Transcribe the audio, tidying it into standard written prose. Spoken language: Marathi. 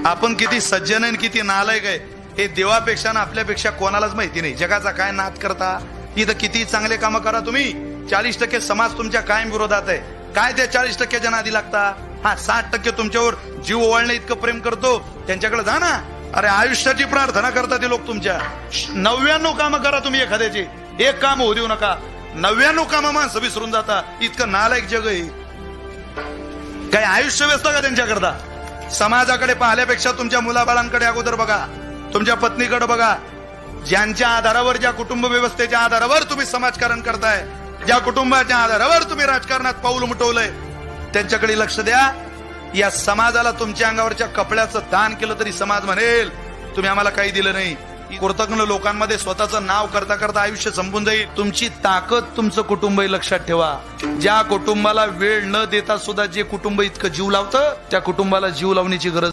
आपण किती सज्जन आहे किती नालायक आहे हे देवापेक्षा ना आपल्यापेक्षा कोणालाच माहिती नाही. जगाचा काय नाद करता, इथं किती चांगले काम करा तुम्ही, 40% समाज तुमच्या कायम विरोधात आहे. काय त्या 40%च्या नादी लागता? हा 60% तुमच्यावर जीव ओवाळणे इतकं प्रेम करतो, त्यांच्याकडे जा ना. अरे आयुष्याची प्रार्थना करता ते लोक तुमच्या. 99 कामं करा तुम्ही एखाद्याचे, एक काम होऊ देऊ नका. 99 कामं माणसं विसरून जाता. इतकं नालायक जग आहे. काय आयुष्य व्यस्त का त्यांच्याकरता? समाजाकडे पाहल्यापेक्षा तुमच्या मुलाबाळांकडे अगोदर बघा, तुमच्या पत्नीकडे बघा. ज्यांच्या आधारावर, ज्या कुटुंब व्यवस्थेच्या आधारावर तुम्ही समाजकारण करताय, ज्या कुटुंबाच्या आधारावर तुम्ही राजकारणात पाऊल उमटवलंय, त्यांच्याकडे लक्ष द्या. या समाजाला तुमच्या अंगावरच्या कपड्याचं दान केलं तरी समाज म्हणेल तुम्ही आम्हाला काही दिलं नाही. कृतज्ञ लोकांमध्ये स्वतःचं नाव करता करता आयुष्य संपून जाईल. तुमची ताकद तुमचं कुटुंब आहे, लक्षात ठेवा. ज्या कुटुंबाला वेळ न देता सुद्धा जे कुटुंब इतकं जीव लावतं, त्या कुटुंबाला जीव लावण्याची गरज